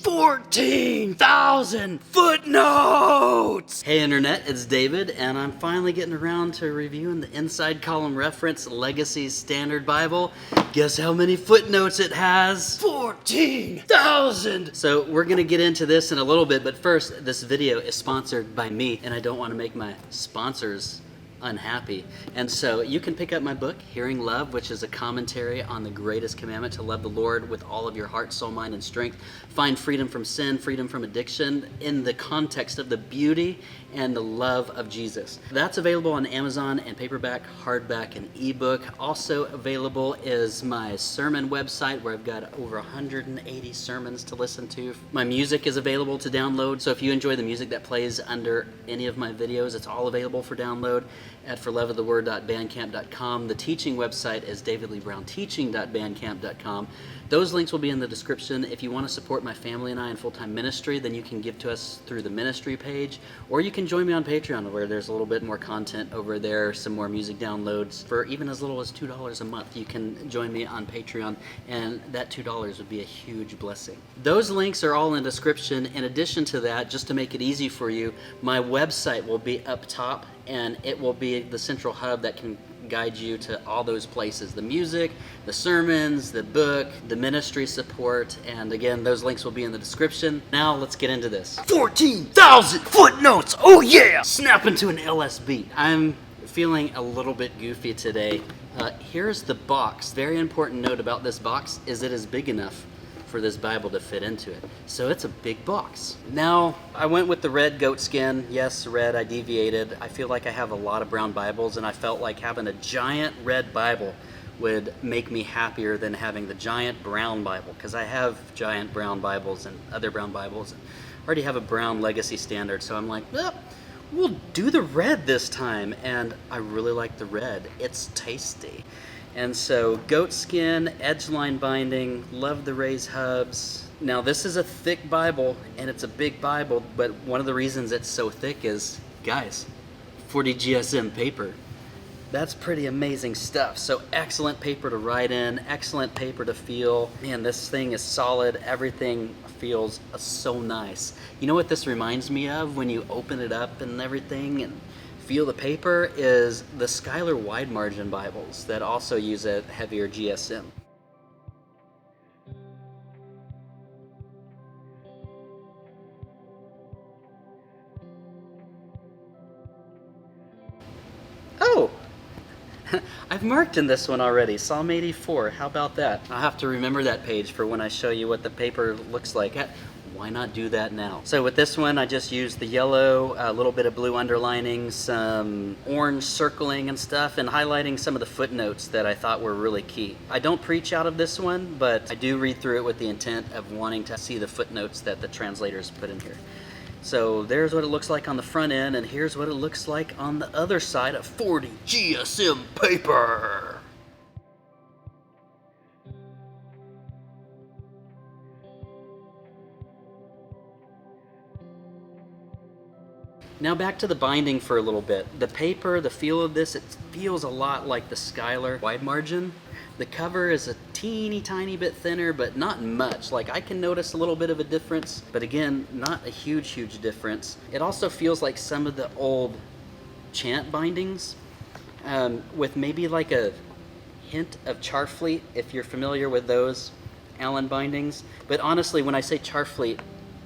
14,000 footnotes! Hey Internet, it's David, and I'm finally getting around to reviewing the Inside Column Reference Legacy Standard Bible. Guess how many footnotes it has? 14,000! So we're gonna get into this in a little bit, but first, this video is sponsored by me, and I don't want to make my sponsors unhappy. And so you can pick up my book, Hearing Love, which is a commentary on the greatest commandment to love the Lord with all of your heart, soul, mind, and strength. Find freedom from sin, freedom from addiction in the context of the beauty and the love of Jesus. That's available on Amazon in paperback, hardback, and ebook. Also available is my sermon website where I've got over 180 sermons to listen to. My music is available to download, so if you enjoy the music that plays under any of my videos, it's all available for download at forloveoftheword.bandcamp.com. The teaching website is davidleebrownteaching.bandcamp.com. Those links will be in the description. If you want to support my family and I in full-time ministry, then you can give to us through the ministry page, or you can join me on Patreon where there's a little bit more content over there, some more music downloads. For even as little as $2 a month, you can join me on Patreon, and that $2 would be a huge blessing. Those links are all in the description. In addition to that, just to make it easy for you, my website will be up top, and it will be the central hub that can guide you to all those places: the music, the sermons, the book, the ministry support, and again, those links will be in the description. Now let's get into this. 14,000 footnotes! Oh yeah! Snap into an LS beat. I'm feeling a little bit goofy today. Here's the box. Very important note about this box is it is big enough for this Bible to fit into it. So it's a big box. Now, I went with the red goatskin. Yes, red, I deviated. I feel like I have a lot of brown Bibles, and I felt like having a giant red Bible would make me happier than having the giant brown Bible, because I have giant brown Bibles and other brown Bibles. I already have a brown legacy standard, so I'm like, well, we'll do the red this time, and I really like the red. It's tasty. And so, goatskin, edge-line binding, love the raised hubs. Now, this is a thick Bible, and it's a big Bible, but one of the reasons it's so thick is, guys, 40 GSM paper. That's pretty amazing stuff. So, excellent paper to write in, excellent paper to feel. Man, this thing is solid. Everything feels so nice. You know what this reminds me of when you open it up and everything and feel the paper is the Schuyler wide margin Bibles that also use a heavier GSM. Oh, I've marked in this one already, Psalm 84. How about that? I'll have to remember that page for when I show you what the paper looks like. Why not do that now? So with this one, I just used the yellow, a little bit of blue underlining, some orange circling and stuff, and highlighting some of the footnotes that I thought were really key. I don't preach out of this one, but I do read through it with the intent of wanting to see the footnotes that the translators put in here. So there's what it looks like on the front end, and here's what it looks like on the other side of 40 GSM paper. Now back to the binding for a little bit. The paper, the feel of this, it feels a lot like the Schuyler wide margin. The cover is a teeny tiny bit thinner, but not much. Like, I can notice a little bit of a difference, but again, not a huge difference. It also feels like some of the old chant bindings with maybe like a hint of Charfleet, if you're familiar with those Allen bindings. But honestly, when I say Charfleet,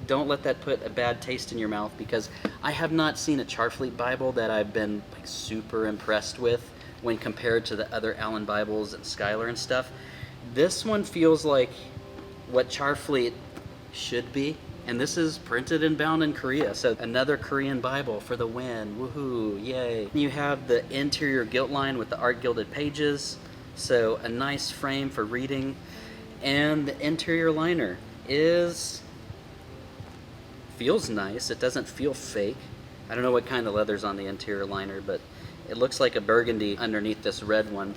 don't let that put a bad taste in your mouth, because I have not seen a Charfleet Bible that I've been like super impressed with when compared to the other Allen Bibles and Schuyler and stuff. This one feels like what Charfleet should be, and this is printed and bound in Korea, so another Korean Bible for the win. Woohoo, yay. You have the interior gilt line with the art gilded pages, so a nice frame for reading, and the interior liner feels nice. It doesn't feel fake. I don't know what kind of leather's on the interior liner, but it looks like a burgundy underneath this red one.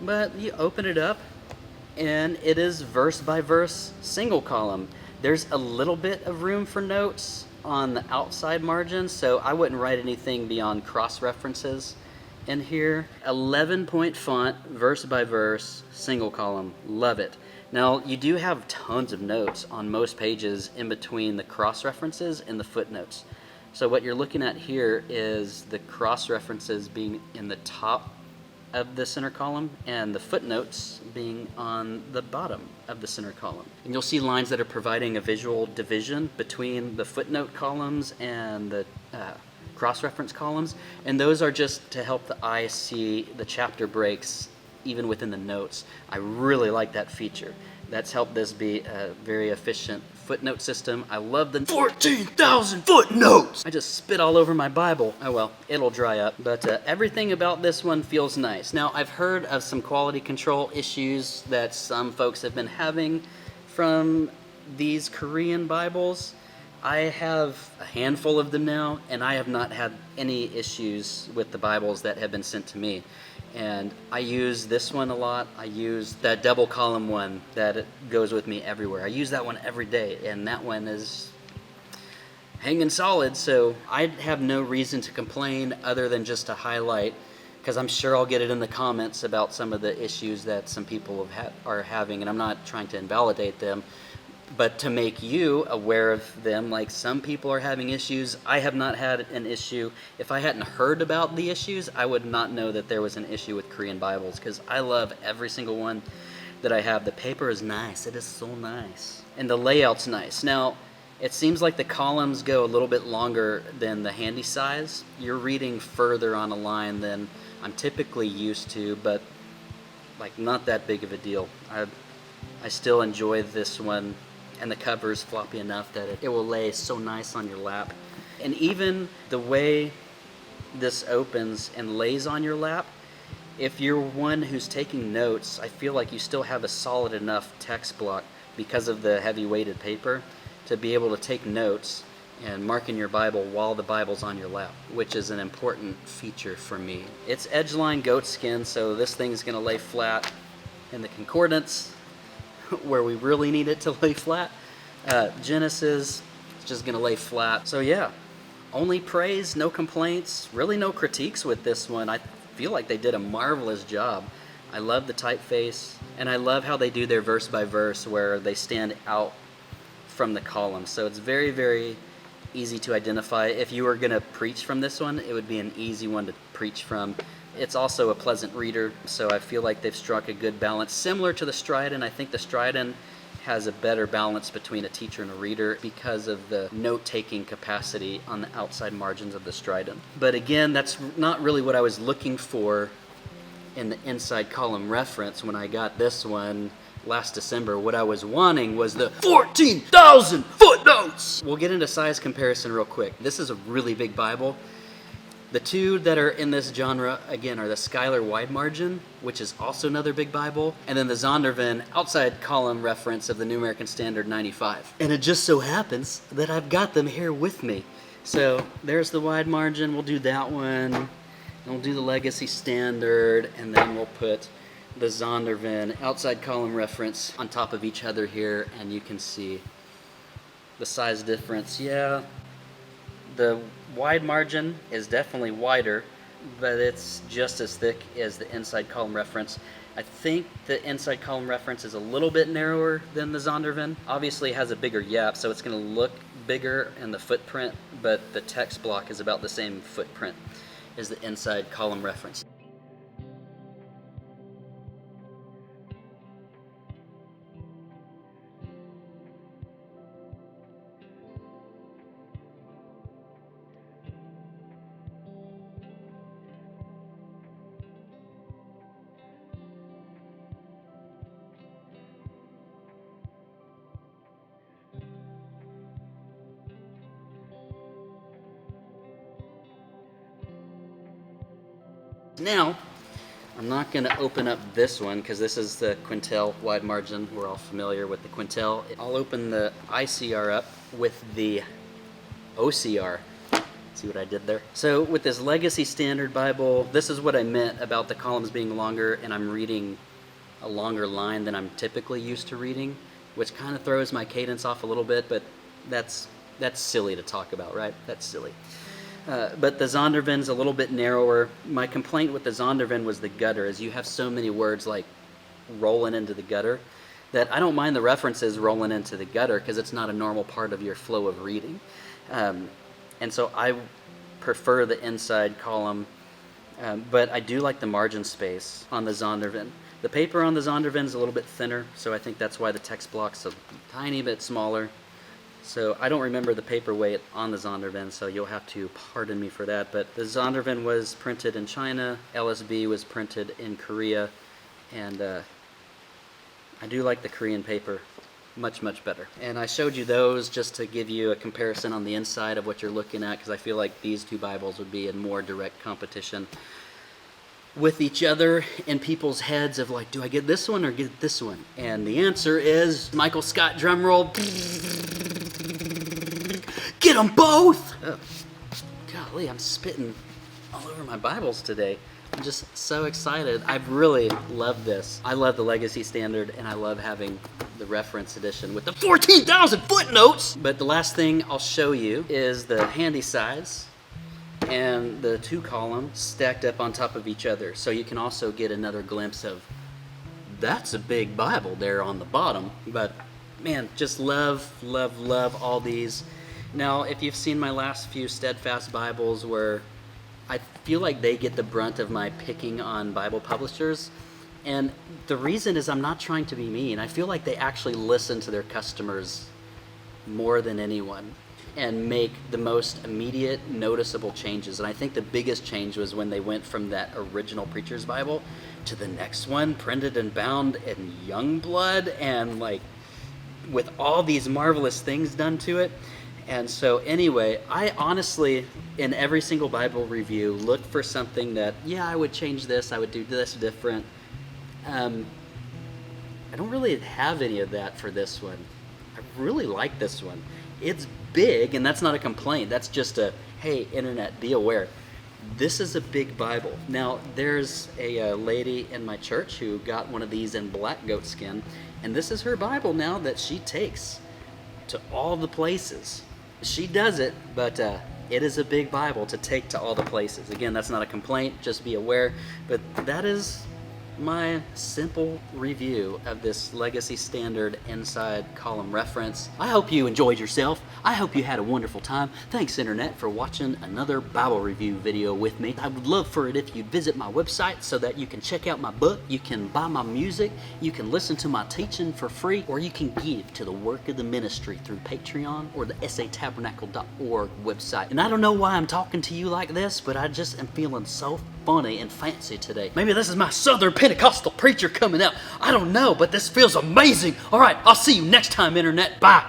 But you open it up, and it is verse by verse single column. There's a little bit of room for notes on the outside margin, so I wouldn't write anything beyond cross references in here. 11-point font, verse by verse, single column. Love it. Now, you do have tons of notes on most pages in between the cross-references and the footnotes. So what you're looking at here is the cross-references being in the top of the center column and the footnotes being on the bottom of the center column. And you'll see lines that are providing a visual division between the footnote columns and the cross-reference columns, and those are just to help the eye see the chapter breaks even within the notes. I really like that feature. That's helped this be a very efficient footnote system. I love the 14,000 footnotes! I just spit all over my Bible. Oh well, it'll dry up. But everything about this one feels nice. Now, I've heard of some quality control issues that some folks have been having from these Korean Bibles. I have a handful of them now, and I have not had any issues with the Bibles that have been sent to me. And I use this one a lot. I use that double column one that goes with me everywhere. I use that one every day, and that one is hanging solid, so I have no reason to complain other than just to highlight, because I'm sure I'll get it in the comments about some of the issues that some people are having, and I'm not trying to invalidate them, but to make you aware of them. Like, some people are having issues. I have not had an issue. If I hadn't heard about the issues, I would not know that there was an issue with Korean Bibles, because I love every single one that I have. The paper is nice. It is so nice. And the layout's nice. Now, it seems like the columns go a little bit longer than the handy size. You're reading further on a line than I'm typically used to, but like, not that big of a deal. I still enjoy this one. And the cover is floppy enough that it will lay so nice on your lap. And even the way this opens and lays on your lap, if you're one who's taking notes, I feel like you still have a solid enough text block because of the heavy weighted paper to be able to take notes and mark in your Bible while the Bible's on your lap, which is an important feature for me. It's edgeline goatskin, so this thing's gonna lay flat in the concordance where we really need it to lay flat. Genesis, it's just gonna lay flat. So yeah, only praise, no complaints, really no critiques with this one. I feel like they did a marvelous job. I love the typeface, and I love how they do their verse by verse where they stand out from the column. So it's very, very easy to identify. If you were gonna preach from this one, it would be an easy one to preach from. It's also a pleasant reader, so I feel like they've struck a good balance. Similar to the Stridon, I think the Stridon has a better balance between a teacher and a reader because of the note-taking capacity on the outside margins of the Stridon. But again, that's not really what I was looking for in the inside column reference when I got this one last December. What I was wanting was the 14,000 footnotes! We'll get into size comparison real quick. This is a really big Bible. The two that are in this genre, again, are the Schuyler Wide Margin, which is also another big Bible, and then the Zondervan outside column reference of the New American Standard 95. And it just so happens that I've got them here with me. So there's the Wide Margin, we'll do that one, and we'll do the Legacy Standard, and then we'll put the Zondervan outside column reference on top of each other here, and you can see the size difference. Yeah, the Wide Margin is definitely wider, but it's just as thick as the inside column reference. I think the inside column reference is a little bit narrower than the Zondervan. Obviously it has a bigger yap, so it's going to look bigger in the footprint, but the text block is about the same footprint as the inside column reference. Now, I'm not going to open up this one because this is the Quintel Wide Margin. We're all familiar with the Quintel. I'll open the ICR up with the OCR. See what I did there? So with this Legacy Standard Bible, this is what I meant about the columns being longer, and I'm reading a longer line than I'm typically used to reading, which kind of throws my cadence off a little bit, but that's silly to talk about, right? That's silly. But the Zondervan's a little bit narrower. My complaint with the Zondervan was the gutter, is you have so many words like rolling into the gutter that I don't mind the references rolling into the gutter because it's not a normal part of your flow of reading. And so I prefer the inside column, but I do like the margin space on the Zondervan. The paper on the Zondervan is a little bit thinner, so I think that's why the text block's a tiny bit smaller. So I don't remember the paper weight on the Zondervan, so you'll have to pardon me for that. But the Zondervan was printed in China, LSB was printed in Korea, and I do like the Korean paper much, much better. And I showed you those just to give you a comparison on the inside of what you're looking at, because I feel like these two Bibles would be in more direct competition with each other in people's heads of like, do I get this one or get this one? And the answer is, Michael Scott drum roll, get them both! Oh, golly, I'm spitting all over my Bibles today. I'm just so excited. I've really loved this. I love the Legacy Standard, and I love having the reference edition with the 14,000 footnotes! But the last thing I'll show you is the handy size and the two columns stacked up on top of each other. So you can also get another glimpse of, that's a big Bible there on the bottom. But man, just love, love, love all these. Now, if you've seen my last few Steadfast Bibles where I feel like they get the brunt of my picking on Bible publishers, and the reason is I'm not trying to be mean. I feel like they actually listen to their customers more than anyone and make the most immediate, noticeable changes. And I think the biggest change was when they went from that original Preacher's Bible to the next one, printed and bound in Youngblood, and like with all these marvelous things done to it. And so anyway, I honestly, in every single Bible review, look for something that, yeah, I would change this, I would do this different. I don't really have any of that for this one. I really like this one. It's big, and that's not a complaint. That's just a, hey, internet, be aware. This is a big Bible. Now, there's a lady in my church who got one of these in black goatskin, and this is her Bible now that she takes to all the places. She does it, but it is a big Bible to take to all the places. Again, that's not a complaint, just be aware. But that is my simple review of this Legacy Standard inside column reference. I hope you enjoyed yourself. I hope you had a wonderful time. Thanks, Internet, for watching another Bible review video with me. I would love for it if you'd visit my website so that you can check out my book, you can buy my music, you can listen to my teaching for free, or you can give to the work of the ministry through Patreon or the satabernacle.org website. And I don't know why I'm talking to you like this, but I just am feeling so funny and fancy today. Maybe this is my Southern Pentecostal preacher coming out. I don't know, but this feels amazing. All right, I'll see you next time, Internet. Bye.